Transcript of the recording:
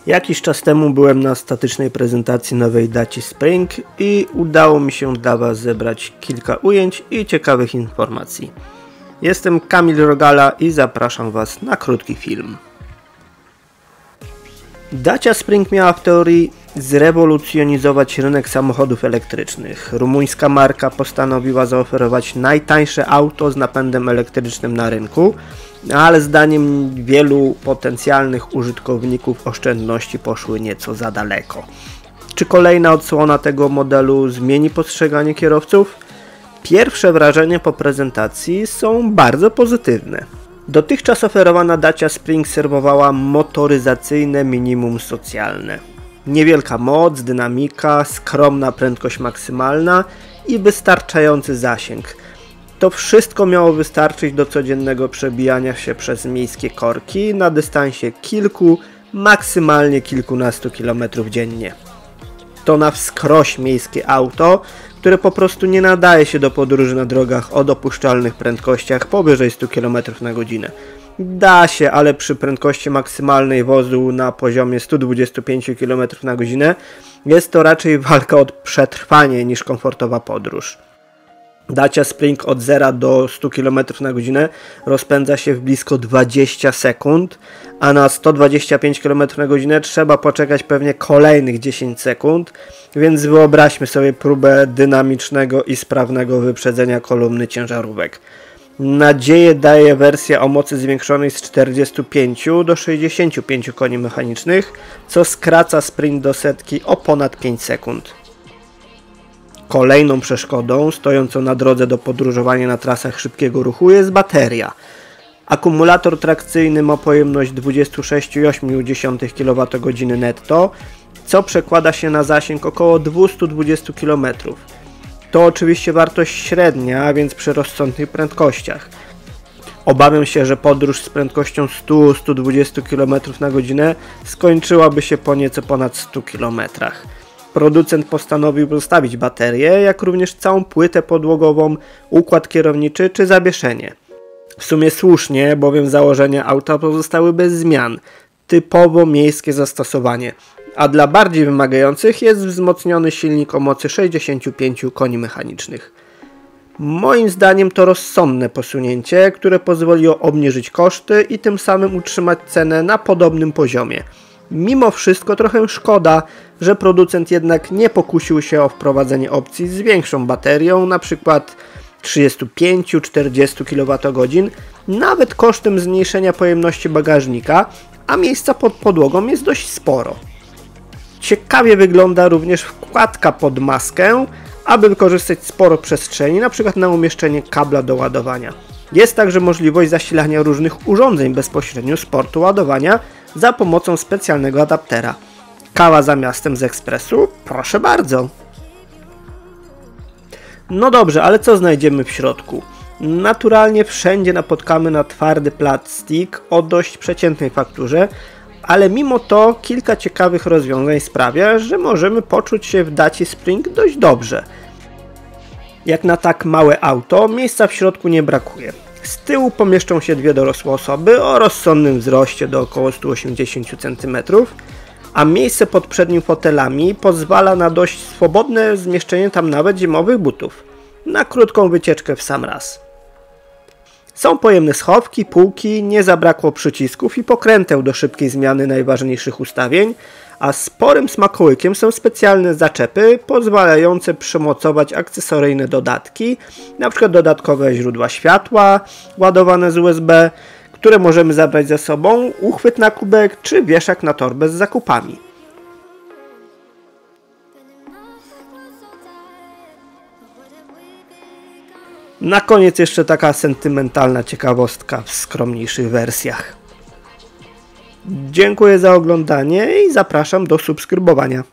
Jakiś czas temu byłem na statycznej prezentacji nowej Daci Spring i udało mi się dla Was zebrać kilka ujęć i ciekawych informacji. Jestem Kamil Rogala i zapraszam Was na krótki film. Dacia Spring miała w teorii zrewolucjonizować rynek samochodów elektrycznych. Rumuńska marka postanowiła zaoferować najtańsze auto z napędem elektrycznym na rynku, ale zdaniem wielu potencjalnych użytkowników oszczędności poszły nieco za daleko. Czy kolejna odsłona tego modelu zmieni postrzeganie kierowców? Pierwsze wrażenia po prezentacji są bardzo pozytywne. Dotychczas oferowana Dacia Spring serwowała motoryzacyjne minimum socjalne. Niewielka moc, dynamika, skromna prędkość maksymalna i wystarczający zasięg. To wszystko miało wystarczyć do codziennego przebijania się przez miejskie korki na dystansie kilku, maksymalnie kilkunastu kilometrów dziennie. To na wskroś miejskie auto, które po prostu nie nadaje się do podróży na drogach o dopuszczalnych prędkościach powyżej 100 km na godzinę. Da się, ale przy prędkości maksymalnej wozu na poziomie 125 km na godzinę jest to raczej walka o przetrwanie niż komfortowa podróż. Dacia Spring od 0 do 100 km na godzinę rozpędza się w blisko 20 sekund, a na 125 km na godzinę trzeba poczekać pewnie kolejnych 10 sekund, więc wyobraźmy sobie próbę dynamicznego i sprawnego wyprzedzenia kolumny ciężarówek. Nadzieję daje wersja o mocy zwiększonej z 45 do 65 koni mechanicznych, co skraca sprint do setki o ponad 5 sekund. Kolejną przeszkodą stojącą na drodze do podróżowania na trasach szybkiego ruchu jest bateria. Akumulator trakcyjny ma pojemność 26,8 kWh netto, co przekłada się na zasięg około 220 km. To oczywiście wartość średnia, więc przy rozsądnych prędkościach. Obawiam się, że podróż z prędkością 100-120 km na godzinę skończyłaby się po nieco ponad 100 km. Producent postanowił zostawić baterię, jak również całą płytę podłogową, układ kierowniczy czy zawieszenie. W sumie słusznie, bowiem założenia auta pozostały bez zmian. Typowo miejskie zastosowanie. A dla bardziej wymagających jest wzmocniony silnik o mocy 65 koni mechanicznych. Moim zdaniem to rozsądne posunięcie, które pozwoliło obniżyć koszty i tym samym utrzymać cenę na podobnym poziomie. Mimo wszystko trochę szkoda, że producent jednak nie pokusił się o wprowadzenie opcji z większą baterią, np. 35-40 kWh, nawet kosztem zmniejszenia pojemności bagażnika, a miejsca pod podłogą jest dość sporo. Ciekawie wygląda również wkładka pod maskę, aby wykorzystać sporo przestrzeni, np. na umieszczenie kabla do ładowania. Jest także możliwość zasilania różnych urządzeń bezpośrednio z portu ładowania za pomocą specjalnego adaptera. Kawa za miastem z ekspresu? Proszę bardzo! No dobrze, ale co znajdziemy w środku? Naturalnie wszędzie napotkamy na twardy plastik o dość przeciętnej fakturze, ale mimo to kilka ciekawych rozwiązań sprawia, że możemy poczuć się w Daci Spring dość dobrze. Jak na tak małe auto, miejsca w środku nie brakuje. Z tyłu pomieszczą się dwie dorosłe osoby o rozsądnym wzroście do około 180 cm, a miejsce pod przednimi fotelami pozwala na dość swobodne zmieszczenie tam nawet zimowych butów, na krótką wycieczkę w sam raz. Są pojemne schowki, półki, nie zabrakło przycisków i pokręteł do szybkiej zmiany najważniejszych ustawień, a sporym smakołykiem są specjalne zaczepy pozwalające przymocować akcesoryjne dodatki, np. dodatkowe źródła światła ładowane z USB, które możemy zabrać ze sobą, uchwyt na kubek czy wieszak na torbę z zakupami. Na koniec jeszcze taka sentymentalna ciekawostka w skromniejszych wersjach. Dziękuję za oglądanie i zapraszam do subskrybowania.